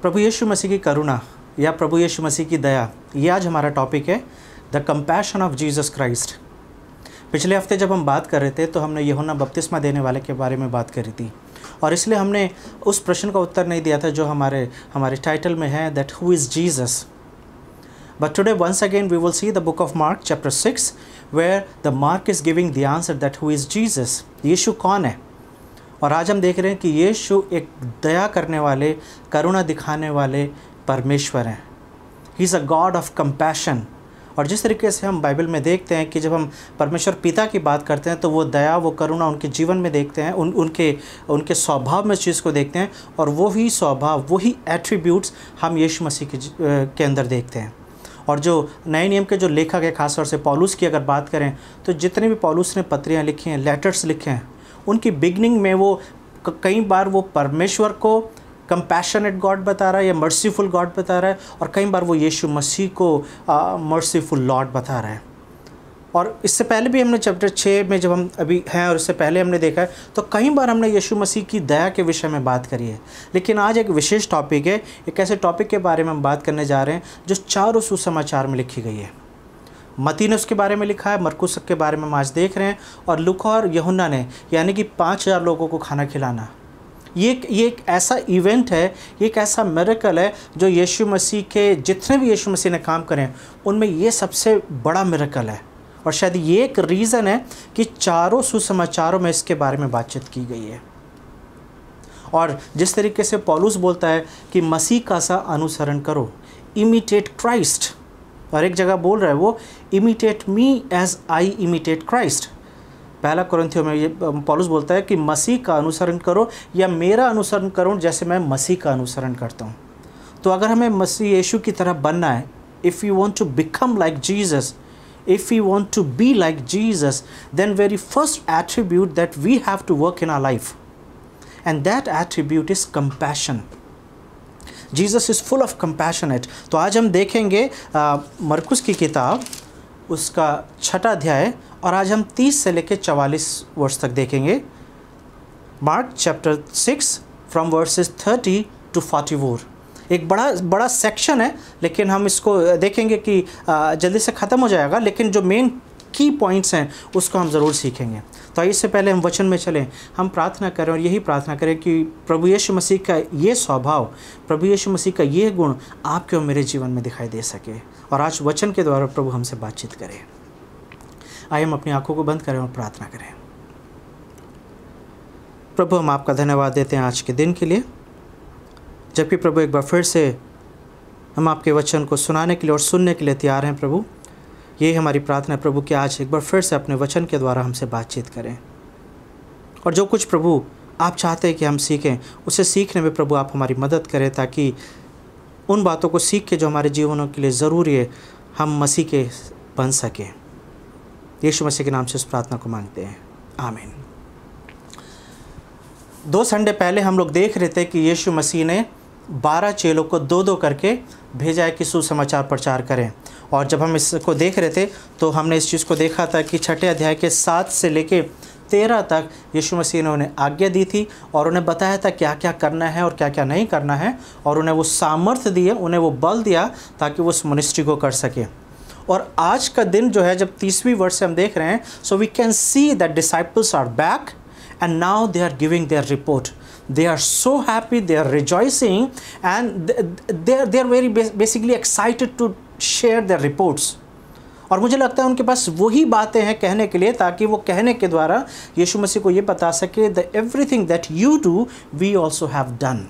प्रभु यीशु मसीह की करुणा या प्रभु यीशु मसीह की दया, ये आज हमारा टॉपिक है, the compassion of Jesus Christ. पिछले हफ्ते जब हम बात कर रहे थे तो हमने यूहन्ना बपतिस्मा देने वाले के बारे में बात करी थी, और इसलिए हमने उस प्रश्न का उत्तर नहीं दिया था जो हमारे टाइटल में है, that who is Jesus. But today once again we will see the book of Mark chapter 6 where the Mark is giving the answer that who is Jesus। यीशु कौन है? और आज हम देख रहे हैं कि यीशु एक दया करने वाले, करुणा दिखाने वाले परमेश्वर हैं। He is a God of compassion. और जिस तरीके से हम बाइबल में देखते हैं कि जब हम परमेश्वर पिता की बात करते हैं तो वो दया, वो करुणा उनके जीवन में देखते हैं, उनके स्वभाव में इस चीज़ को देखते हैं, और वही स्वभाव, वही एट्रीब्यूट्स हम यीशु मसीह के अंदर देखते हैं। और जो नए नियम के जो लेखक है, खासतौर से पौलुस की अगर बात करें तो जितने भी पौलुस ने पत्रियाँ लिखी हैं, लेटर्स लिखे हैं, उनकी बिगनिंग में वो कई बार वो परमेश्वर को कंपैशनेट गॉड बता रहा है या मर्सीफुल गॉड बता रहा है, और कई बार वो यीशु मसीह को मर्सीफुल लॉर्ड बता रहा है। और इससे पहले भी हमने चैप्टर 6 में जब हम अभी हैं और इससे पहले हमने देखा है तो कई बार हमने यीशु मसीह की दया के विषय में बात करी है। लेकिन आज एक विशेष टॉपिक है, एक ऐसे टॉपिक के बारे में हम बात करने जा रहे हैं जो चारों सुसमाचार में लिखी गई है। मत्ती ने उसके बारे में लिखा है, मरकुस के बारे में हम आज देख रहे हैं, और लूका और यूहन्ना ने, यानी कि 5000 लोगों को खाना खिलाना। ये एक ऐसा इवेंट है, ये एक ऐसा मिरेकल है जो यीशु मसीह के, जितने भी यीशु मसीह ने काम करें उनमें ये सबसे बड़ा मिरेकल है। और शायद ये एक रीज़न है कि चारों सुसमाचारों में इसके बारे में बातचीत की गई है। और जिस तरीके से पौलुस बोलता है कि मसीह का सा अनुसरण करो, इमिटेट क्राइस्ट, और एक जगह बोल रहा है वो, imitate me as I imitate Christ. पहला कुरिन्थियों में ये पौलुस बोलता है कि मसीह का अनुसरण करो या मेरा अनुसरण करो जैसे मैं मसीह का अनुसरण करता हूँ। तो अगर हमें मसीह यीशु की तरह बनना है, if you want to become like Jesus, if we want to be like Jesus, then very first attribute that we have to work in our life, and that attribute is compassion. Jesus is full of compassionate। तो आज हम देखेंगे मरकुस की किताब, उसका 6वां अध्याय, और आज हम 30 से लेकर 44 वर्ष तक देखेंगे। Mark chapter 6 from versus 30 to 44। एक बड़ा सेक्शन है, लेकिन हम इसको देखेंगे कि जल्दी से ख़त्म हो जाएगा, लेकिन जो मेन की पॉइंट्स हैं उसको हम ज़रूर सीखेंगे। तो इससे पहले हम वचन में चलें, हम प्रार्थना करें और यही प्रार्थना करें कि प्रभु यीशु मसीह का ये स्वभाव, प्रभु यीशु मसीह का ये गुण आपके और मेरे जीवन में दिखाई दे सके, और आज वचन के द्वारा प्रभु हमसे बातचीत करें। आइए हम अपनी आंखों को बंद करें और प्रार्थना करें। प्रभु, हम आपका धन्यवाद देते हैं आज के दिन के लिए, जबकि प्रभु एक बार फिर से हम आपके वचन को सुनाने के लिए और सुनने के लिए तैयार हैं। प्रभु, यही हमारी प्रार्थना है प्रभु कि आज एक बार फिर से अपने वचन के द्वारा हमसे बातचीत करें, और जो कुछ प्रभु आप चाहते हैं कि हम सीखें, उसे सीखने में प्रभु आप हमारी मदद करें, ताकि उन बातों को सीख के जो हमारे जीवनों के लिए ज़रूरी है हम मसीह के बन सकें। यीशु मसीह के नाम से इस प्रार्थना को मांगते हैं, आमीन। 2 संडे पहले हम लोग देख रहे थे कि यीशु मसीह ने 12 चेलों को 2-2 करके भेजा है कि सुसमाचार प्रचार करें। और जब हम इसको देख रहे थे तो हमने इस चीज़ को देखा था कि 6ठे अध्याय के 7 से लेके 13 तक यीशु मसीह ने उन्हें आज्ञा दी थी, और उन्हें बताया था क्या क्या करना है और क्या क्या नहीं करना है, और उन्हें वो सामर्थ्य दिए, उन्हें वो बल दिया ताकि वो उस मिनिस्ट्री को कर सके। और आज का दिन जो है, जब 30वीं वर्ष से हम देख रहे हैं, so we can see that disciples are back and now they are giving their report. They are so happy, they are rejoicing, and they are very basically excited to share their reports. और मुझे लगता है उनके पास वही बातें हैं कहने के लिए, ताकि वो कहने के द्वारा यीशु मसीह को ये बता सके, the everything that you do we also have done.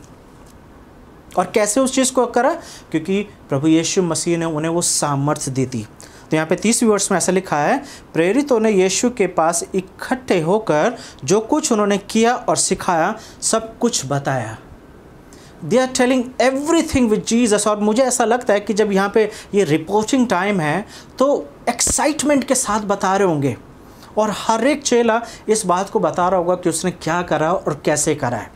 और कैसे उस चीज़ को करा? क्योंकि प्रभु यीशु मसीह ने उन्हें वो सामर्थ्य दी थी। तो यहाँ पे 30वीं वर्ष में ऐसा लिखा है, प्रेरितों ने यीशु के पास इकट्ठे होकर जो कुछ उन्होंने किया और सिखाया सब कुछ बताया। They are telling everything with Jesus. और मुझे ऐसा लगता है कि जब यहाँ पे ये रिपोर्टिंग टाइम है तो एक्साइटमेंट के साथ बता रहे होंगे, और हर एक चेला इस बात को बता रहा होगा कि उसने क्या करा और कैसे करा है।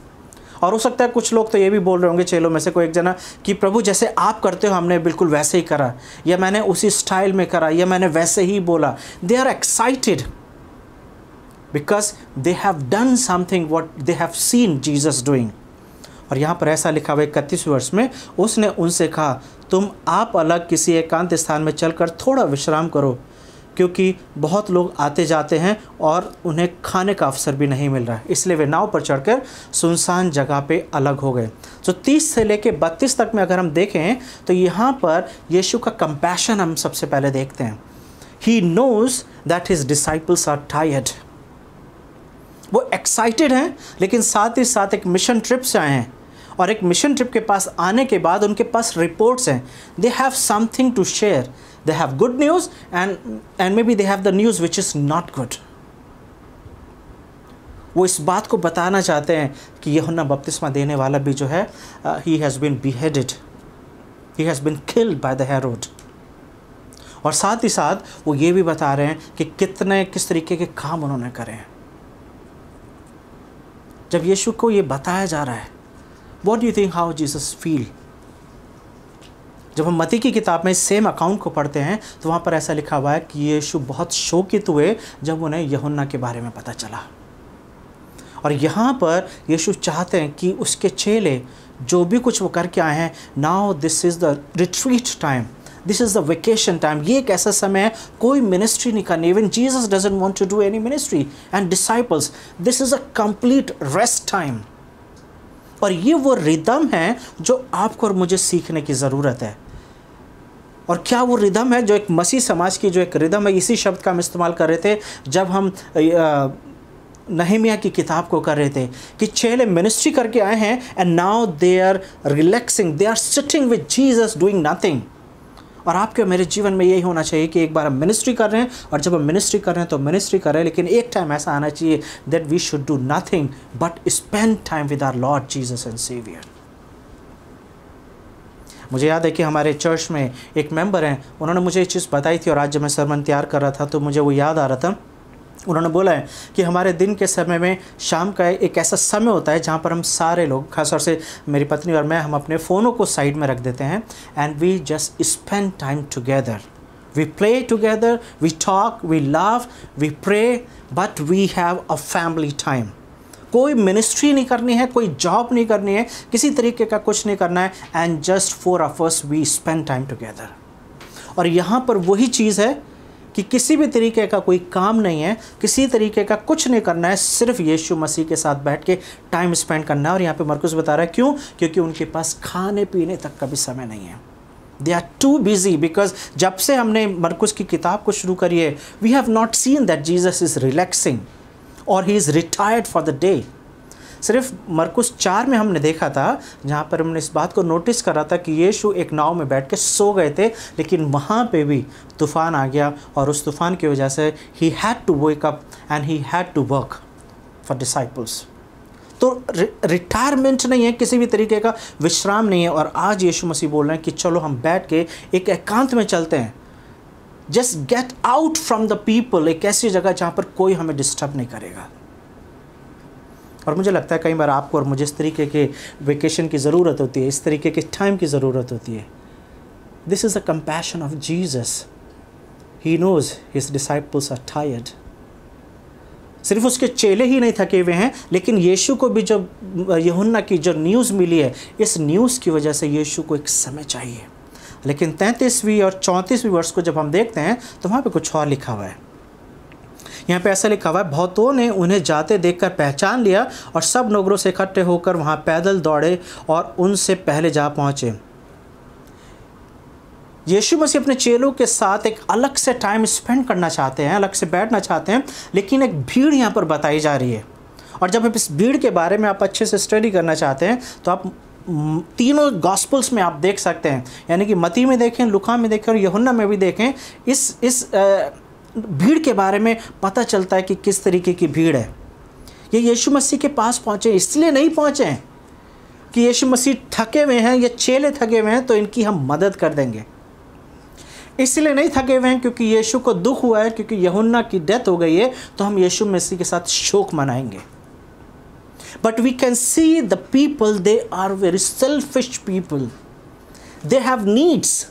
और हो सकता है कुछ लोग तो ये भी बोल रहे होंगे, चेलों में से कोई एक जना, कि प्रभु जैसे आप करते हो हमने बिल्कुल वैसे ही करा, या मैंने उसी स्टाइल में करा, या मैंने वैसे ही बोला। They are excited because they have done something what they have seen Jesus doing. और यहाँ पर ऐसा लिखा हुआ 31 वर्ष में, उसने उनसे कहा, तुम आप अलग किसी एकांत स्थान में चलकर थोड़ा विश्राम करो, क्योंकि बहुत लोग आते जाते हैं और उन्हें खाने का अवसर भी नहीं मिल रहा है। इसलिए वे नाव पर चढ़कर सुनसान जगह पे अलग हो गए। तो 30 से लेके 32 तक में अगर हम देखें तो यहाँ पर यीशु का कंपैशन हम सबसे पहले देखते हैं। He knows that his disciples are tired. वो एक्साइटेड हैं, लेकिन साथ ही साथ एक मिशन ट्रिप से आए हैं, और एक मिशन ट्रिप के पास आने के बाद उनके पास रिपोर्ट्स हैं। They have something to share, they have good news and maybe they have the news which is not good. वो इस बात को बताना चाहते हैं कि यूहन्ना बपतिस्मा देने वाला भी जो है, he has been beheaded, he has been killed by the Herod. और साथ ही साथ वो ये भी बता रहे हैं कि किस तरीके के काम उन्होंने करे हैं। जब यीशु को ये बताया जा रहा है, what do you think how Jesus feel? जब हम मत्ती की किताब में सेम अकाउंट को पढ़ते हैं तो वहाँ पर ऐसा लिखा हुआ है कि यीशु बहुत शोकित हुए जब उन्हें यूहन्ना के बारे में पता चला। और यहाँ पर यीशु चाहते हैं कि उसके चेले जो भी कुछ वो करके आए हैं, now this is the retreat time, this is the vacation time. ये एक ऐसा समय है कोई मिनिस्ट्री नहीं करनी। Even Jesus doesn't want to do any ministry and disciples, this is a complete rest time. और ये वो रिदम है जो आपको और मुझे सीखने की ज़रूरत है। और क्या वो रिदम है जो एक मसीह समाज की जो एक रिदम है? इसी शब्द का हम इस्तेमाल कर रहे थे जब हम नहमिया की किताब को कर रहे थे कि चेले मिनिस्ट्री करके आए हैं and now they are relaxing, they are sitting with Jesus doing nothing. और आपके मेरे जीवन में यही होना चाहिए कि एक बार हम मिनिस्ट्री कर रहे हैं, और जब हम मिनिस्ट्री कर रहे हैं तो मिनिस्ट्री कर रहे हैं, लेकिन एक टाइम ऐसा आना चाहिए that we should do nothing but spend time with our lord Jesus and saviour. मुझे याद है कि हमारे चर्च में एक मेंबर हैं, उन्होंने मुझे ये चीज़ बताई थी, और आज जब मैं सरमन तैयार कर रहा था तो मुझे वो याद आ रहा था। उन्होंने बोला है कि हमारे दिन के समय में शाम का एक ऐसा समय होता है जहाँ पर हम सारे लोग, खासतौर से मेरी पत्नी और मैं, हम अपने फ़ोनों को साइड में रख देते हैं and we just spend time together, we play together, we talk, we laugh, we pray, but we have a family time. कोई मिनिस्ट्री नहीं करनी है, कोई जॉब नहीं करनी है, किसी तरीके का कुछ नहीं करना है, and just four of us we spend time together. और यहाँ पर वही चीज़ है कि किसी भी तरीके का कोई काम नहीं है, किसी तरीके का कुछ नहीं करना है, सिर्फ यीशु मसीह के साथ बैठ के टाइम स्पेंड करना है। और यहाँ पे मरकुस बता रहा है क्यों? क्योंकि उनके पास खाने पीने तक का भी समय नहीं है। They are too busy, because जब से हमने मरकुस की किताब को शुरू करी है, we have not seen that Jesus is relaxing और he is retired for the day. सिर्फ मरकुस 4 में हमने देखा था, जहाँ पर हमने इस बात को नोटिस करा था कि यीशु एक नाव में बैठ के सो गए थे, लेकिन वहाँ पे भी तूफ़ान आ गया, और उस तूफ़ान की वजह से he had to wake up and he had to work for disciples. तो रिटायरमेंट नहीं है, किसी भी तरीके का विश्राम नहीं है। और आज यीशु मसीह बोल रहे हैं कि चलो हम बैठ के एक एकांत में चलते हैं, just get out from the people, एक ऐसी जगह जहाँ पर कोई हमें डिस्टर्ब नहीं करेगा। और मुझे लगता है कई बार आपको और मुझे इस तरीके के वेकेशन की ज़रूरत होती है, इस तरीके के टाइम की ज़रूरत होती है। This is the compassion of Jesus. He knows his disciples are tired. सिर्फ उसके चेले ही नहीं थके हुए हैं, लेकिन यीशु को भी जब यूहन्ना की जो न्यूज़ मिली है, इस न्यूज़ की वजह से यीशु को एक समय चाहिए। लेकिन 33वीं और 34वीं वर्ष को जब हम देखते हैं तो वहाँ पे कुछ और लिखा हुआ है। यहाँ पे ऐसा लिखा हुआ है, बहुतों ने उन्हें जाते देखकर पहचान लिया और सब नगरों से इकट्ठे होकर वहाँ पैदल दौड़े और उनसे पहले जा पहुँचे। यीशु मसीह अपने चेलों के साथ एक अलग से टाइम स्पेंड करना चाहते हैं, अलग से बैठना चाहते हैं, लेकिन एक भीड़ यहाँ पर बताई जा रही है। और जब आप इस भीड़ के बारे में आप अच्छे से स्टडी करना चाहते हैं तो आप तीनों गॉस्पल्स में आप देख सकते हैं, यानी कि मत्ती में देखें, लूका में देखें और यूहन्ना में भी देखें। इस भीड़ के बारे में पता चलता है कि किस तरीके की भीड़ है। ये यीशु मसीह के पास पहुँचे इसलिए नहीं पहुँचे कि यीशु मसीह थके हुए हैं या चेले थके हुए हैं तो इनकी हम मदद कर देंगे। इसलिए नहीं थके हुए हैं क्योंकि यीशु को दुख हुआ है, क्योंकि यूहन्ना की डेथ हो गई है तो हम यीशु मसीह के साथ शोक मनाएंगे। But we can see the people, they are very selfish people, they have needs.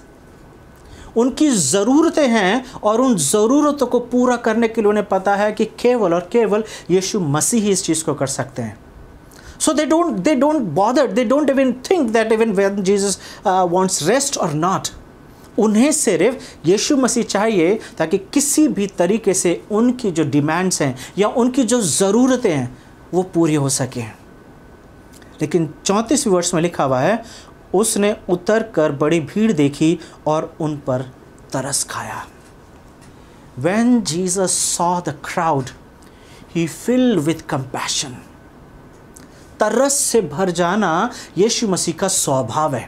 उनकी ज़रूरतें हैं और उन ज़रूरतों को पूरा करने के लिए उन्हें पता है कि केवल और केवल यीशु मसीह ही इस चीज़ को कर सकते हैं। So they don't bother, they don't even think that even when Jesus wants rest or not. उन्हें सिर्फ यीशु मसीह चाहिए ताकि किसी भी तरीके से उनकी जो डिमांड्स हैं या उनकी जो ज़रूरतें हैं वो पूरी हो सके। लेकिन 34वें वर्ष में लिखा हुआ है, उसने उतर कर बड़ी भीड़ देखी और उन पर तरस खाया। When Jesus saw the crowd, he filled with compassion. तरस से भर जाना यीशु मसीह का स्वभाव है।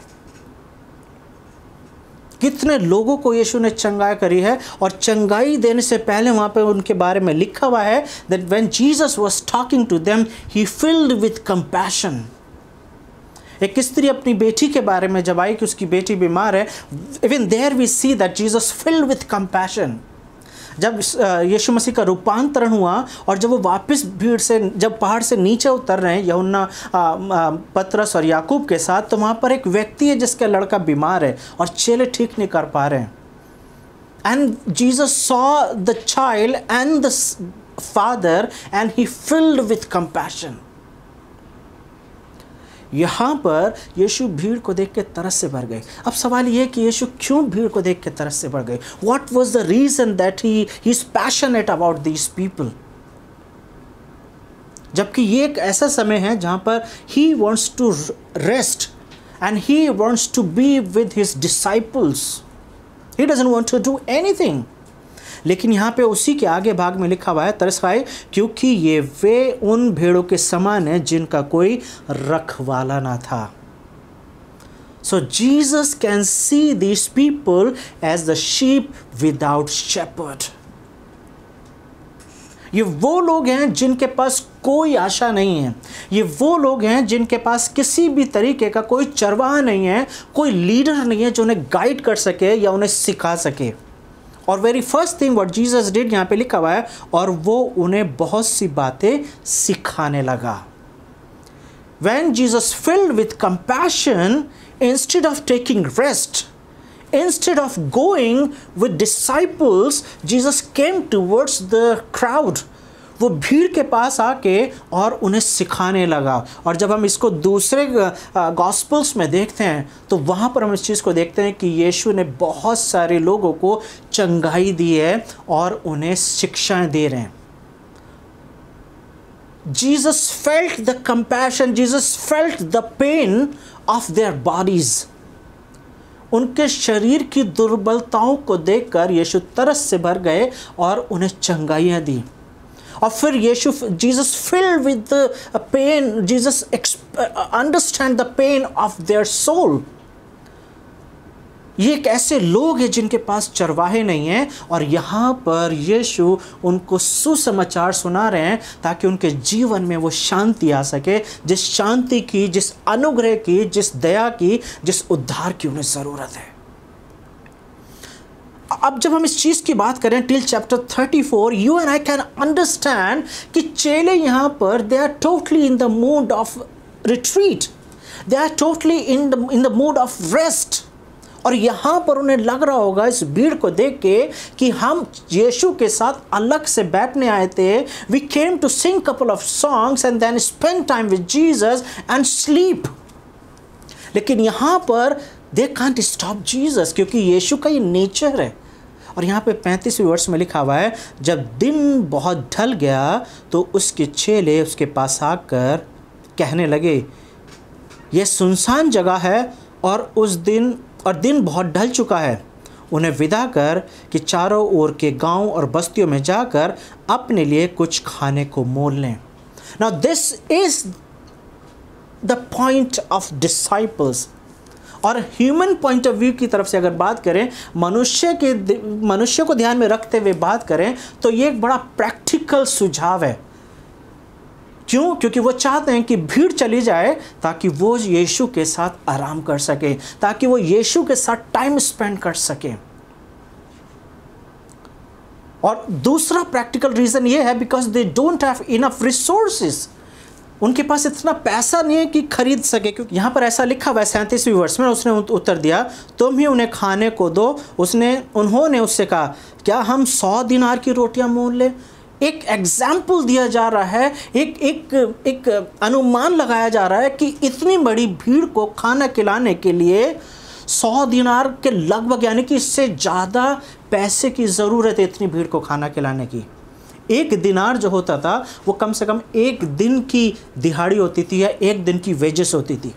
कितने लोगों को यीशु ने चंगाई करी है, और चंगाई देने से पहले वहाँ पे उनके बारे में लिखा हुआ है that when Jesus was talking to them, he filled with compassion. एक स्त्री अपनी बेटी के बारे में जब आई कि उसकी बेटी बीमार है, even there we see that Jesus filled with compassion. जब यीशु मसीह का रूपांतरण हुआ और जब वो वापस भीड़ से जब पहाड़ से नीचे उतर रहे हैं यूहन्ना पतरस और याकूब के साथ, तो वहाँ पर एक व्यक्ति है जिसका लड़का बीमार है और चेले ठीक नहीं कर पा रहे हैं। And Jesus saw the child and the father and he filled with compassion. यहाँ पर यीशु भीड़ को देख के तरस से भर गए। अब सवाल ये कि यीशु क्यों भीड़ को देख के तरस से भर गए? What was the reason that he is passionate about these people? जबकि ये एक ऐसा समय है जहाँ पर he wants to rest and he wants to be with his disciples. He doesn't want to do anything. लेकिन यहाँ पे उसी के आगे भाग में लिखा हुआ है, तरस खाए क्योंकि ये वे उन भेड़ों के समान है जिनका कोई रखवाला ना था। So Jesus can see these people as the sheep without shepherd. ये वो लोग हैं जिनके पास कोई आशा नहीं है। ये वो लोग हैं जिनके पास किसी भी तरीके का कोई चरवाहा नहीं है, कोई लीडर नहीं है जो उन्हें गाइड कर सके या उन्हें सिखा सके। और very first thing what Jesus did, यहाँ पे लिखा हुआ है, और वो उन्हें बहुत सी बातें सिखाने लगा। When Jesus filled with compassion, instead of taking rest, instead of going with disciples, Jesus came towards the crowd. वो भीड़ के पास आके और उन्हें सिखाने लगा। और जब हम इसको दूसरे गॉस्पल्स में देखते हैं तो वहाँ पर हम इस चीज़ को देखते हैं कि यीशु ने बहुत सारे लोगों को चंगाई दी है और उन्हें शिक्षाएं दे रहे हैं। Jesus felt the compassion, Jesus felt the pain of their bodies. उनके शरीर की दुर्बलताओं को देखकर यीशु तरस से भर गए और उन्हें चंगाइयाँ दी। और फिर यीशु Jesus filled with the pain, Jesus understand the pain of their soul. ये एक ऐसे लोग हैं जिनके पास चरवाहे नहीं हैं, और यहाँ पर यीशु उनको सुसमाचार सुना रहे हैं ताकि उनके जीवन में वो शांति आ सके, जिस शांति की, जिस अनुग्रह की, जिस दया की, जिस उद्धार की उन्हें ज़रूरत है। अब जब हम इस चीज़ की बात करें till chapter 34, you and I can understand कि चेले यहाँ पर they are totally in the mood of retreat, they are totally in the mood of rest. और यहाँ पर उन्हें लग रहा होगा इस भीड़ को देख के कि हम यीशु के साथ अलग से बैठने आए थे। We came to sing couple of songs and then spend time with Jesus and sleep. लेकिन यहाँ पर दे कांट स्टॉप जीसस, क्योंकि यीशु का ये नेचर है। और यहाँ पे 35वें वर्ष में लिखा हुआ है, जब दिन बहुत ढल गया तो उसके चेले उसके पास आकर कहने लगे, यह सुनसान जगह है और दिन बहुत ढल चुका है। उन्हें विदा कर कि चारों ओर के गांव और बस्तियों में जाकर अपने लिए कुछ खाने को मोल लें। Now this is the point of disciples. और ह्यूमन पॉइंट ऑफ व्यू की तरफ से अगर बात करें, मनुष्य को ध्यान में रखते हुए बात करें, तो ये एक बड़ा प्रैक्टिकल सुझाव है। क्यों? क्योंकि वो चाहते हैं कि भीड़ चली जाए ताकि वो यीशु के साथ आराम कर सके, ताकि वो यीशु के साथ टाइम स्पेंड कर सके। और दूसरा प्रैक्टिकल रीज़न ये है because they don't have enough resources. उनके पास इतना पैसा नहीं है कि खरीद सके। क्योंकि यहाँ पर ऐसा लिखा हुआ है 37वें वर्ष में, उसने उत्तर दिया, तुम ही उन्हें खाने को दो। उन्होंने उससे कहा, क्या हम 100 दिनार की रोटियां मोल लें? एक एग्जाम्पल दिया जा रहा है, एक अनुमान लगाया जा रहा है कि इतनी बड़ी भीड़ को खाना खिलाने के लिए 100 दिनार के लगभग, यानी कि इससे ज़्यादा पैसे की ज़रूरत है इतनी भीड़ को खाना खिलाने की। 1 दिनार जो होता था वो कम से कम 1 दिन की दिहाड़ी होती थी या 1 दिन की वेजेस होती थी।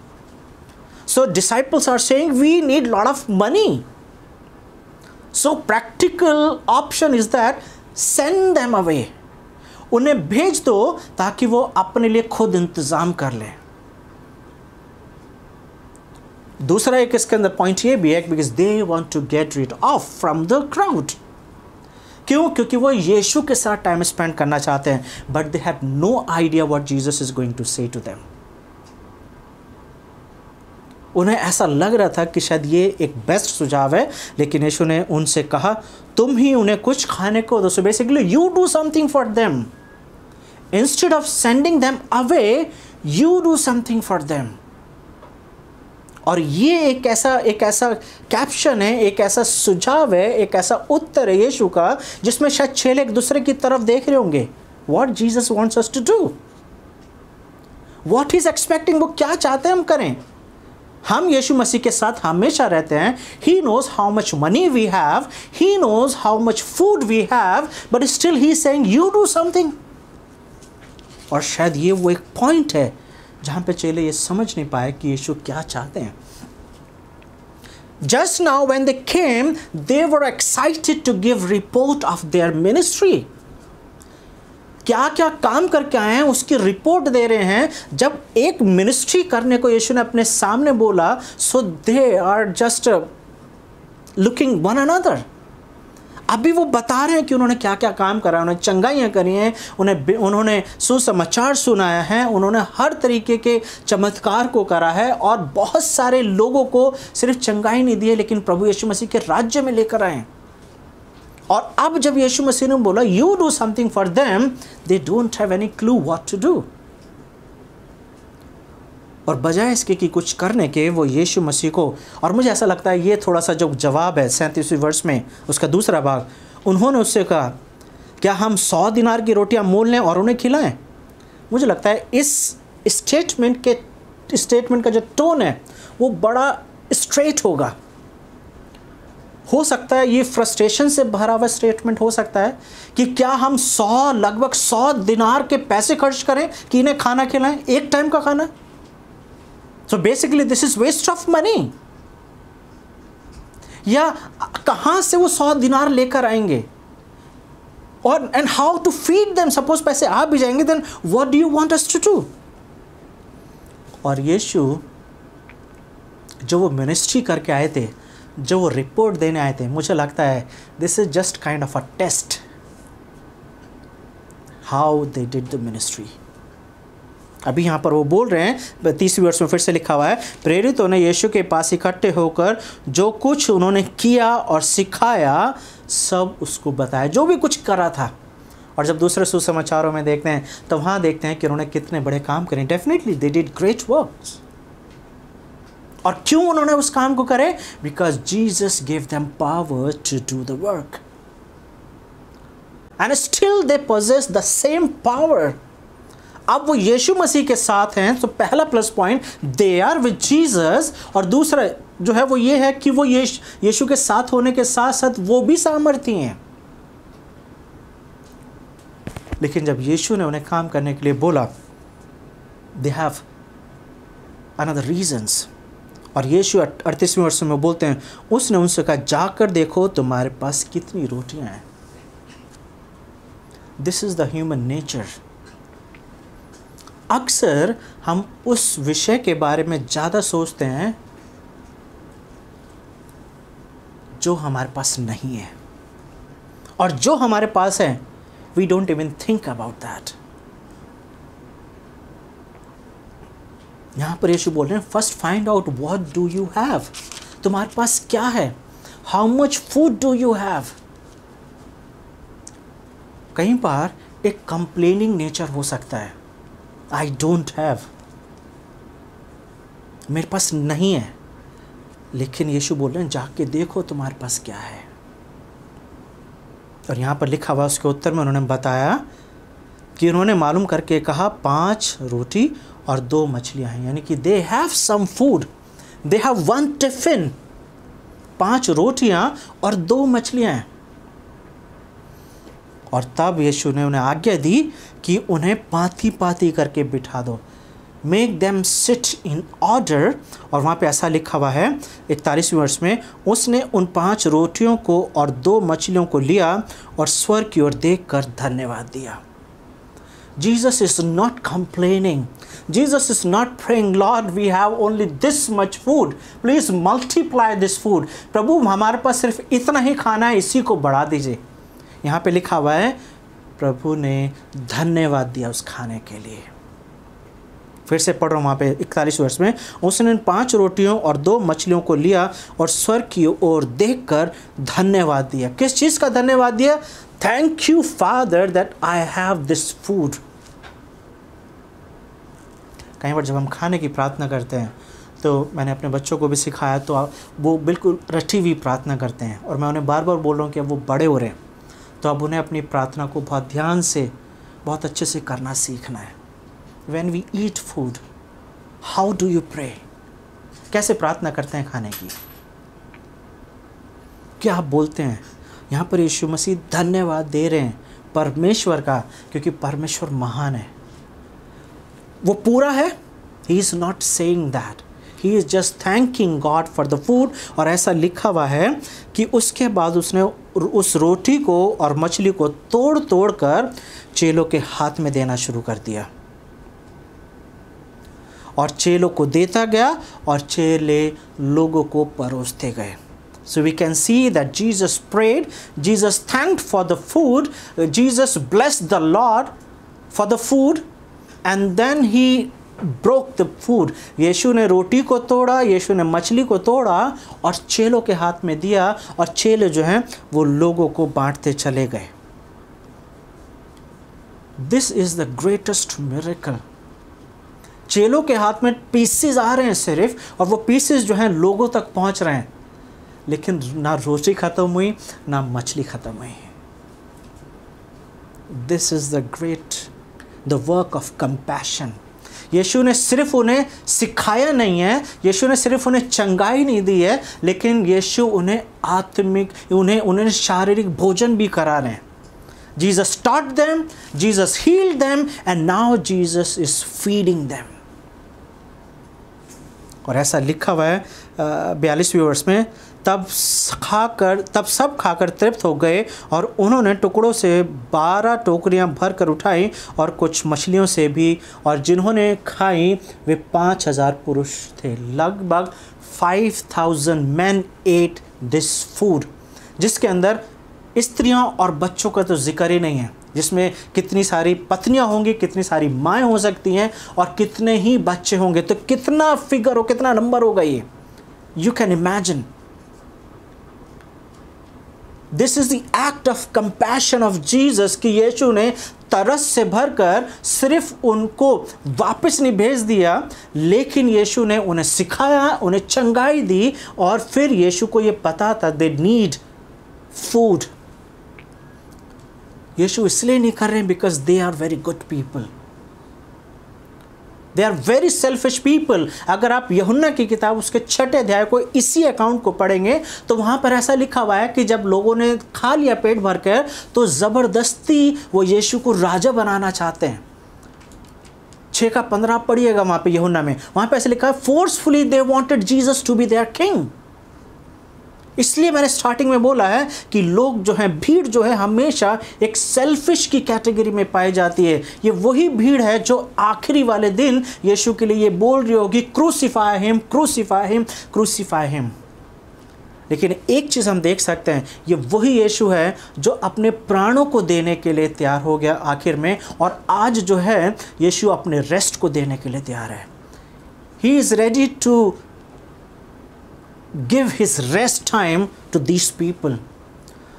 So disciples are saying we need lot of money. So practical option is that send them away, उन्हें भेज दो ताकि वो अपने लिए खुद इंतजाम कर लें। दूसरा एक इसके अंदर पॉइंट ये भी है because they want to get rid of from the crowd. क्यों? क्योंकि वो यीशु के साथ टाइम स्पेंड करना चाहते हैं, but they have no idea what Jesus is going to say to them. उन्हें ऐसा लग रहा था कि शायद ये एक बेस्ट सुझाव है, लेकिन यीशु ने उनसे कहा तुम ही उन्हें कुछ खाने को दो। So basically you do something for them, instead of sending them away you do something for them. और ये एक ऐसा कैप्शन है, एक ऐसा सुझाव है, एक ऐसा उत्तर है यीशु का, जिसमें शायद चेले एक दूसरे की तरफ देख रहे होंगे। What Jesus wants us to do, what he is expecting, वो क्या चाहते हैं हम करें। हम यीशु मसीह के साथ हमेशा रहते हैं। He knows how much money we have, he knows how much food we have, but still he is saying you do something. और शायद ये वो एक पॉइंट है जहां पे चेले ये समझ नहीं पाए कि यीशु क्या चाहते हैं। Just now when they came, they were excited to give report of their ministry. क्या क्या काम करके आए हैं उसकी रिपोर्ट दे रहे हैं। जब एक मिनिस्ट्री करने को यीशु ने अपने सामने बोला, so they are just looking one another. अभी वो बता रहे हैं कि उन्होंने क्या क्या काम करा, उन्होंने चंगाइयाँ करी हैं, उन्होंने सुसमाचार सुनाया है, उन्होंने हर तरीके के चमत्कार को करा है और बहुत सारे लोगों को सिर्फ चंगाई नहीं दी है लेकिन प्रभु यीशु मसीह के राज्य में लेकर आए। और अब जब यीशु मसीह ने बोला you do something for them, they don't have any clue what to do. और बजाय इसके कि कुछ करने के वो यीशु मसीह को, और मुझे ऐसा लगता है ये थोड़ा सा जो जवाब है 37वें वर्ष में उसका दूसरा भाग, उन्होंने उससे कहा क्या हम 100 दिनार की रोटियां मोल लें और उन्हें खिलाएं। मुझे लगता है इस स्टेटमेंट का जो टोन है वो बड़ा स्ट्रेट होगा। हो सकता है ये फ्रस्ट्रेशन से भरा हुआ स्टेटमेंट हो सकता है कि क्या हम लगभग 100 दिनार के पैसे खर्च करें कि इन्हें खाना खिलाएं, एक टाइम का खाना। So basically this is waste of money। या कहां से वो 100 दिनार लेकर आएंगे और and how to feed them. Suppose पैसे आ भी जाएंगे, then what do you want us to do. और यीशु जो वो मिनिस्ट्री करके आए थे, जो वो रिपोर्ट देने आए थे, मुझे लगता है this is just kind of a test how they did the ministry. अभी यहाँ पर वो बोल रहे हैं 30वें वर्ष में फिर से लिखा हुआ है, प्रेरितों ने यीशु के पास इकट्ठे होकर जो कुछ उन्होंने किया और सिखाया सब उसको बताया, जो भी कुछ करा था। और जब दूसरे सुसमाचारों में देखते हैं तो वहाँ देखते हैं कि उन्होंने कितने बड़े काम करे। Definitely they did great works. और क्यों उन्होंने उस काम को करे? Because Jesus give them power to do the work and still they possess the same power. अब वो यीशु मसीह के साथ हैं, तो पहला plus point they are with Jesus, और दूसरा जो है वो ये है कि वो यीशु के साथ होने के साथ साथ वो भी सामर्थी हैं। लेकिन जब यीशु ने उन्हें काम करने के लिए बोला, दे हैव अनदर रीजंस। और यीशु 38वें वर्ष में बोलते हैं, उसने उनसे कहा जाकर देखो तुम्हारे पास कितनी रोटियां हैं। This is the human nature. अक्सर हम उस विषय के बारे में ज़्यादा सोचते हैं जो हमारे पास नहीं है, और जो हमारे पास है we don't even think about that. यहाँ पर यीशु बोल रहे हैं first find out what do you have, तुम्हारे पास क्या है, how much food do you have. कहीं बार एक कंप्लेनिंग नेचर हो सकता है, आई डोंट हैव, मेरे पास नहीं है। लेकिन यीशु बोल रहे हैं जाके देखो तुम्हारे पास क्या है। और यहाँ पर लिखा हुआ उसके उत्तर में उन्होंने बताया कि उन्होंने मालूम करके कहा 5 रोटी और 2 मछलियाँ हैं, यानी कि they have some food, they have 1 tiffin, 5 रोटियाँ और 2 मछलियाँ हैं। और तब यीशु ने उन्हें आज्ञा दी कि उन्हें पाती पाती करके बिठा दो, make them sit in order. और वहाँ पे ऐसा लिखा हुआ है 41वें वर्ष में, उसने उन 5 रोटियों को और 2 मछलियों को लिया और स्वर्ग की ओर देख कर धन्यवाद दिया। Jesus is not complaining. Jesus is not praying, Lord, we have only this much food. Please multiply this food. प्रभु हमारे पास सिर्फ इतना ही खाना है, इसी को बढ़ा दीजिए। यहाँ पे लिखा हुआ है प्रभु ने धन्यवाद दिया उस खाने के लिए। फिर से पढ़ रहा हूँ वहाँ पे 41 वर्ष में, उसने 5 रोटियों और 2 मछलियों को लिया और स्वर्ग की ओर देखकर धन्यवाद दिया। किस चीज़ का धन्यवाद दिया? Thank you father that I have this food. कई बार जब हम खाने की प्रार्थना करते हैं तो मैंने अपने बच्चों को भी सिखाया, तो वो बिल्कुल रटी हुई प्रार्थना करते हैं और मैं उन्हें बार बार बोल रहा हूँ कि अब वो बड़े हो रहे हैं, तो अब उन्हें अपनी प्रार्थना को बहुत ध्यान से, बहुत अच्छे से करना सीखना है। When we eat food, how do you pray? कैसे प्रार्थना करते हैं खाने की? क्या आप बोलते हैं? यहाँ पर यीशु मसीह धन्यवाद दे रहे हैं परमेश्वर का, क्योंकि परमेश्वर महान है, वो पूरा है। He is not saying that. He is just thanking God for the food। और ऐसा लिखा हुआ है कि उसके बाद उसने उस रोटी को और मछली को तोड़ तोड़ कर चेलों के हाथ में देना शुरू कर दिया और चेलों को देता गया और चेले लोगों को परोसते गए। So we can see that Jesus prayed, Jesus thanked for the food, Jesus blessed the Lord for the food and then he broke the food। यीशु ने रोटी को तोड़ा, यीशु ने मछली को तोड़ा और चेलों के हाथ में दिया और चेले जो हैं वो लोगों को बांटते चले गए। This is the greatest miracle। चेलों के हाथ में पीसेस आ रहे हैं सिर्फ, और वो पीसेस जो हैं लोगों तक पहुंच रहे हैं, लेकिन ना रोटी ख़त्म हुई ना मछली ख़त्म हुई। This is the great the work of compassion. यीशु ने सिर्फ उन्हें सिखाया नहीं है, यीशु ने सिर्फ उन्हें चंगाई नहीं दी है, लेकिन यीशु उन्हें आत्मिक, उन्हें शारीरिक भोजन भी करा रहे हैं। Jesus taught them, Jesus healed them, and now Jesus is feeding them। और ऐसा लिखा हुआ है 42वें वर्ष में, तब सब खाकर तृप्त हो गए और उन्होंने टुकड़ों से 12 टोकरियां भर कर उठाई और कुछ मछलियों से भी, और जिन्होंने खाई वे 5000 पुरुष थे। लगभग 5000 men ate this food, जिसके अंदर स्त्रियों और बच्चों का तो जिक्र ही नहीं है, जिसमें कितनी सारी पत्नियां होंगी, कितनी सारी माएँ हो सकती हैं और कितने ही बच्चे होंगे। तो कितना फिगर हो, कितना नंबर होगा ये, you can imagine. This is the act of compassion of Jesus कि यीशु ने तरस से भरकर सिर्फ उनको वापस नहीं भेज दिया, लेकिन यीशु ने उन्हें सिखाया, उन्हें चंगाई दी, और फिर यीशु को ये पता था दे नीड फूड। यीशु इसलिए नहीं कर रहे हैं because they are very good people, they are very selfish people. अगर आप यूहन्ना की किताब उसके 6 अध्याय को, इसी अकाउंट को पढ़ेंगे तो वहाँ पर ऐसा लिखा हुआ है कि जब लोगों ने खा लिया पेट भरकर, तो ज़बरदस्ती वो यीशु को राजा बनाना चाहते हैं। 6:15 पढ़िएगा वहाँ पे यूहन्ना में, वहाँ पे ऐसे लिखा है forcefully they wanted Jesus to be their king. इसलिए मैंने स्टार्टिंग में बोला है कि लोग जो हैं, भीड़ जो है हमेशा एक सेल्फिश की कैटेगरी में पाई जाती है। ये वही भीड़ है जो आखिरी वाले दिन यीशु के लिए ये बोल रही होगी crucify him, crucify him, crucify him. लेकिन एक चीज़ हम देख सकते हैं, ये वही यीशु है जो अपने प्राणों को देने के लिए तैयार हो गया आखिर में, और आज जो है यीशु अपने रेस्ट को देने के लिए तैयार है। He is ready to give his rest time to these people।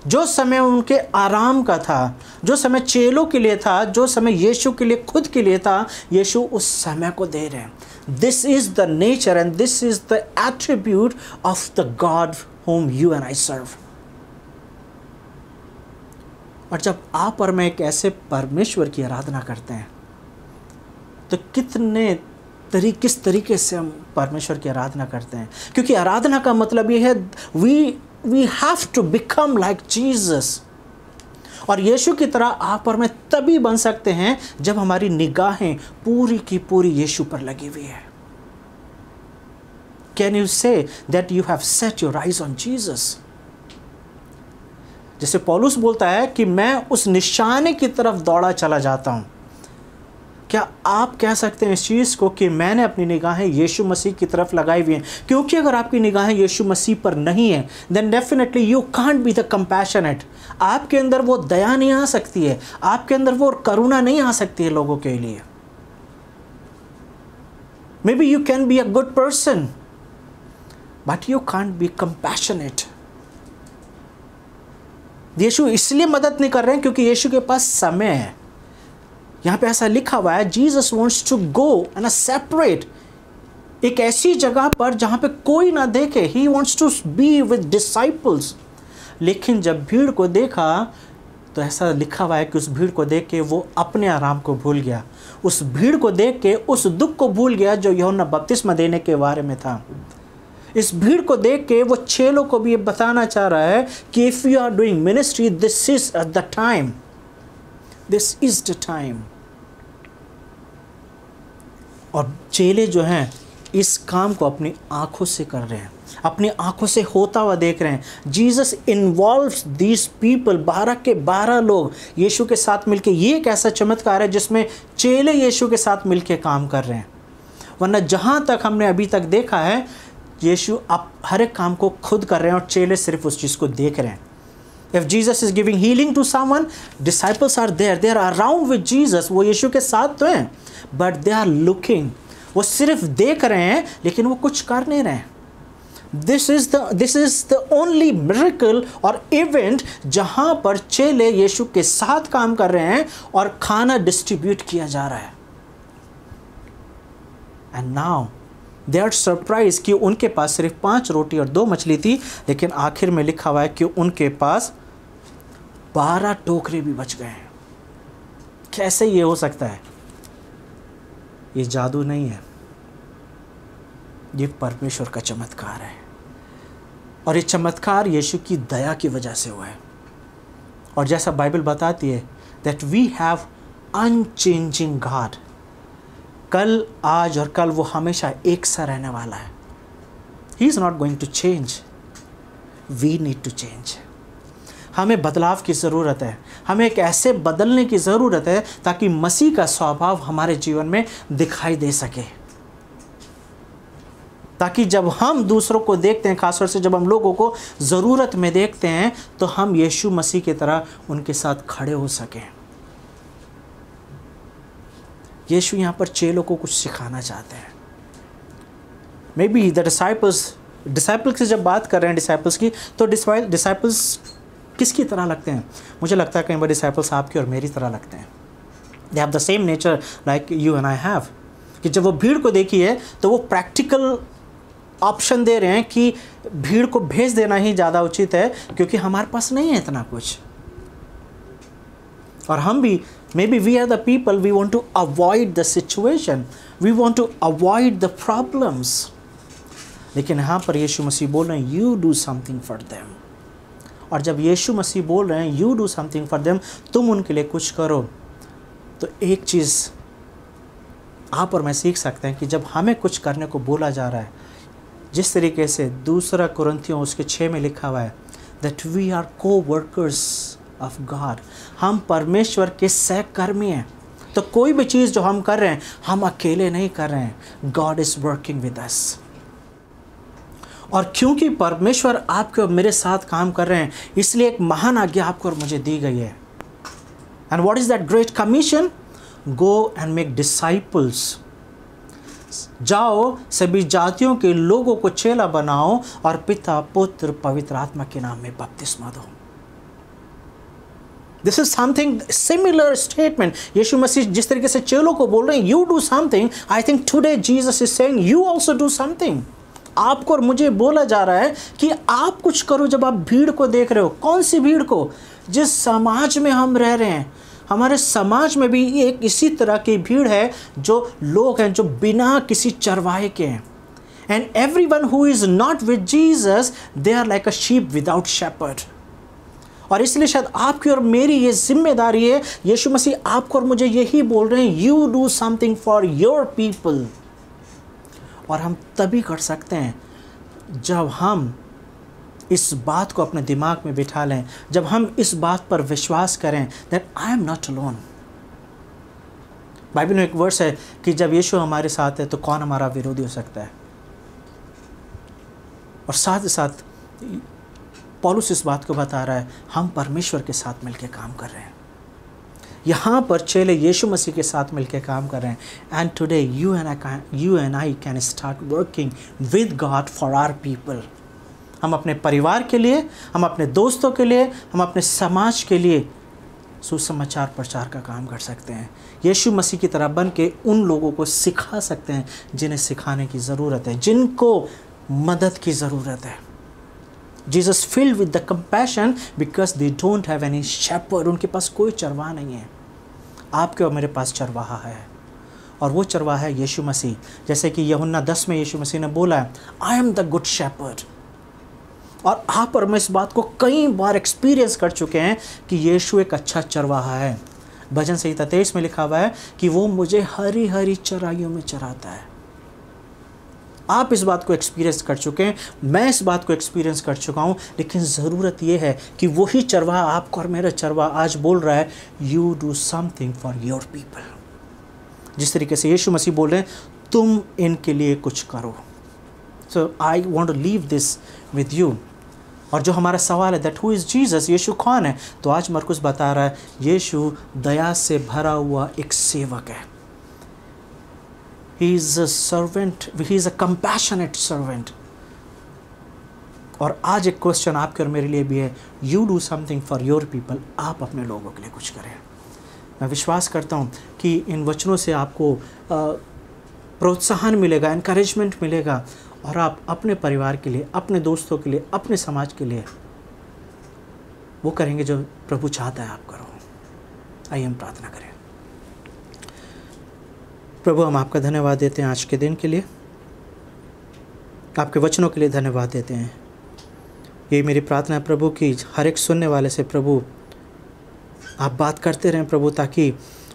जो समय उनके आराम का था, जो समय चेलों के लिए था, जो समय यीशु के लिए, खुद के लिए था, यीशु उस समय को दे रहे हैं। This is the nature and this is the attribute of the God whom you and I serve। और जब आप और मैं एक ऐसे परमेश्वर की आराधना करते हैं तो किस तरीके से हम परमेश्वर की आराधना करते हैं, क्योंकि आराधना का मतलब ये है we have to become like Jesus. और यीशु की तरह आप और मैं तभी बन सकते हैं जब हमारी निगाहें पूरी की पूरी यीशु पर लगी हुई है। Can you say that you have set your eyes on Jesus? जैसे पौलुस बोलता है कि मैं उस निशाने की तरफ दौड़ा चला जाता हूं, क्या आप कह सकते हैं इस चीज़ को कि मैंने अपनी निगाहें यीशु मसीह की तरफ लगाई हुई हैं? क्योंकि अगर आपकी निगाहें यीशु मसीह पर नहीं है, then definitely you can't be the compassionate. आपके अंदर वो दया नहीं आ सकती है, आपके अंदर वो करुणा नहीं आ सकती है लोगों के लिए। May be you can be a good person but you can't be compassionate. यीशु इसलिए मदद नहीं कर रहे हैं क्योंकि यीशु के पास समय है। यहां पे ऐसा लिखा हुआ है, Jesus wants to go and separate, एक ऐसी जगह पर जहां पे कोई ना देखे। He wants to be with disciples. लेकिन जब भीड़ को देखा तो ऐसा लिखा हुआ है कि उस भीड़ को देख के वो अपने आराम को भूल गया। उस भीड़ को देख के उस दुख को भूल गया जो यूहन्ना बपतिस्मा देने के बारे में था। इस भीड़ को देख के वो चेलों को भी ये बताना चाह रहा है कि if you are doing ministry, this is the time, this is the time. और चेले जो हैं इस काम को अपनी आंखों से कर रहे हैं, अपनी आंखों से होता हुआ देख रहे हैं। जीसस इन्वॉल्व्स दीज पीपल, 12 के 12 लोग यीशु के साथ मिलके। ये एक ऐसा चमत्कार है जिसमें चेले यीशु के साथ मिलके काम कर रहे हैं। वरना जहाँ तक हमने अभी तक देखा है, यीशु अब हर एक काम को खुद कर रहे हैं और चेले सिर्फ उस चीज़ को देख रहे हैं। If Jesus is giving healing to someone, disciples are there. They are around with Jesus. वो यीशु के साथ तो हैं, but they are looking. वो सिर्फ देख रहे हैं लेकिन वो कुछ कर नहीं रहे हैं। This is the only miracle और event जहाँ पर चेले यीशु के साथ काम कर रहे हैं और खाना डिस्ट्रीब्यूट किया जा रहा है। And now they are surprised कि उनके पास सिर्फ 5 रोटी और 2 मछली थी, लेकिन आखिर में लिखा हुआ है कि उनके पास 12 टोकरे भी बच गए हैं। कैसे ये हो सकता है? ये जादू नहीं है, ये परमेश्वर का चमत्कार है। और ये चमत्कार यीशु की दया की वजह से हुआ है। और जैसा बाइबल बताती है that we have unchanging God. कल, आज और कल वो हमेशा एक सा रहने वाला है। He is not going to change, we need to change. हमें बदलाव की ज़रूरत है। हमें एक ऐसे बदलने की ज़रूरत है ताकि मसीह का स्वभाव हमारे जीवन में दिखाई दे सके, ताकि जब हम दूसरों को देखते हैं, खासतौर से जब हम लोगों को ज़रूरत में देखते हैं, तो हम यीशु मसीह की तरह उनके साथ खड़े हो सकें। यीशु यहाँ पर चेलों को कुछ सिखाना चाहते हैं। मे बी द डिसाइपल्स से जब बात कर रहे हैं डिसाइपल्स की, तो डिसाइपल्स किसकी तरह लगते हैं? मुझे लगता है कई बार डिसाइपल्स आपकी और मेरी तरह लगते हैं। They have the same nature like you and I have. कि जब वो भीड़ को देखी है तो वो प्रैक्टिकल ऑप्शन दे रहे हैं कि भीड़ को भेज देना ही ज़्यादा उचित है, क्योंकि हमारे पास नहीं है इतना कुछ। और हम भी, maybe we are the people, we want to avoid the situation, we want to avoid the problems. लेकिन यहाँ पर यीशु मसीह बोल रहे हैं you do something for them. और जब यीशु मसीह बोल रहे हैं you do something for them, तुम उनके लिए कुछ करो, तो एक चीज़ आप और मैं सीख सकते हैं कि जब हमें कुछ करने को बोला जा रहा है, जिस तरीके से 2 कुरिन्थियों उसके 6 में लिखा हुआ है दैट वी आर को वर्कर्स ऑफ गॉड, हम परमेश्वर के सहकर्मी हैं। तो कोई भी चीज़ जो हम कर रहे हैं, हम अकेले नहीं कर रहे हैं, God is working with us. और क्योंकि परमेश्वर आपके और मेरे साथ काम कर रहे हैं, इसलिए एक महान आज्ञा आपको और मुझे दी गई है। And what is that great commission? Go and make disciples. जाओ सभी जातियों के लोगों को चेला बनाओ और पिता, पुत्र, पवित्र आत्मा के नाम में बपतिस्मा दो। This is something similar statement. यीशु मसीह जिस तरीके से चेलों को बोल रहे हैं you do something, I think today Jesus is saying you also do something. आपको और मुझे बोला जा रहा है कि आप कुछ करो जब आप भीड़ को देख रहे हो। कौन सी भीड़ को? जिस समाज में हम रह रहे हैं, हमारे समाज में भी एक इसी तरह की भीड़ है, जो लोग हैं जो बिना किसी चरवाहे के हैं। And everyone who is not with Jesus, they are like a sheep without shepherd. और इसलिए शायद आपकी और मेरी ये जिम्मेदारी है, यीशु मसीह आपको और मुझे यही बोल रहे हैं, you do something for your people. और हम तभी कर सकते हैं जब हम इस बात को अपने दिमाग में बिठा लें, जब हम इस बात पर विश्वास करें that I am not alone. Bible में एक वर्स है कि जब यीशु हमारे साथ है तो कौन हमारा विरोधी हो सकता है। और साथ ही साथ पौलुस इस बात को बता रहा है, हम परमेश्वर के साथ मिलकर काम कर रहे हैं। यहाँ पर चेले यीशु मसीह के साथ मिलकर काम कर रहे हैं। And today you and I can start working with God for our people. हम अपने परिवार के लिए, हम अपने दोस्तों के लिए, हम अपने समाज के लिए सुसमाचार प्रचार का काम कर सकते हैं। यीशु मसीह की तरह बन के उन लोगों को सिखा सकते हैं जिन्हें सिखाने की ज़रूरत है, जिनको मदद की ज़रूरत है। Jesus filled with the compassion because they don't have any shepherd। उनके पास कोई चरवाहा नहीं है। आपके और मेरे पास चरवाहा है, और वो चरवाहा है यीशु मसीह। जैसे कि यूहन्ना 10 में यीशु मसीह ने बोला है, I am the good shepherd. और आप और मैं इस बात को कई बार एक्सपीरियंस कर चुके हैं कि यीशु एक अच्छा चरवाहा है। भजन संहिता 23 में लिखा हुआ है कि वो मुझे हरी हरी चराइयों में चराता है। आप इस बात को एक्सपीरियंस कर चुके हैं, मैं इस बात को एक्सपीरियंस कर चुका हूँ। लेकिन ज़रूरत यह है कि वही चरवाहा आपको और मेरा चरवाहा आज बोल रहा है, you do something for your people. जिस तरीके से यीशु मसीह बोल रहे हैं, तुम इनके लिए कुछ करो। So I want to leave this with you. और जो हमारा सवाल है दैट हु इज़ जीसस, यीशु कौन है, तो आज मरकुस बता रहा है, यीशु दया से भरा हुआ एक सेवक है। He is a servant, he is a compassionate servant। और आज एक क्वेश्चन आपके और मेरे लिए भी है, you do something for your people। आप अपने लोगों के लिए कुछ करें। मैं विश्वास करता हूँ कि इन वचनों से आपको प्रोत्साहन मिलेगा, एनकरेजमेंट मिलेगा, और आप अपने परिवार के लिए, अपने दोस्तों के लिए, अपने समाज के लिए वो करेंगे जो प्रभु चाहता है आप करो। आइए हम प्रार्थना करें। प्रभु, हम आपका धन्यवाद देते हैं आज के दिन के लिए, आपके वचनों के लिए धन्यवाद देते हैं। ये मेरी प्रार्थना है प्रभु कि हर एक सुनने वाले से प्रभु आप बात करते रहें प्रभु, ताकि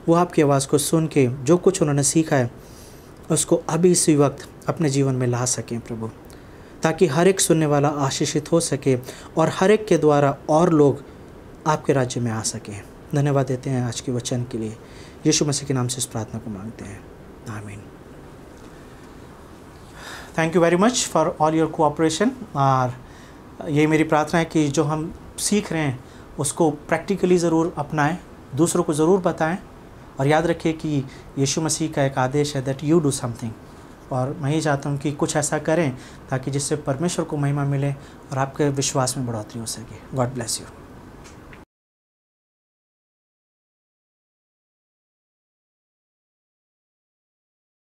वो आपकी आवाज़ को सुन के जो कुछ उन्होंने सीखा है उसको अभी इसी वक्त अपने जीवन में ला सकें प्रभु, ताकि हर एक सुनने वाला आशीषित हो सके और हर एक के द्वारा और लोग आपके राज्य में आ सकें। धन्यवाद देते हैं आज के वचन के लिए। यीशु मसीह के नाम से इस प्रार्थना को मांगते हैं, आमीन। Thank you very much for all your cooperation. और ये मेरी प्रार्थना है कि जो हम सीख रहे हैं उसको प्रैक्टिकली ज़रूर अपनाएं, दूसरों को ज़रूर बताएं, और याद रखिए कि यीशु मसीह का एक आदेश है दैट यू डू समथिंग। और मैं ये चाहता हूँ कि कुछ ऐसा करें ताकि जिससे परमेश्वर को महिमा मिले और आपके विश्वास में बढ़ोतरी हो सके। God bless you.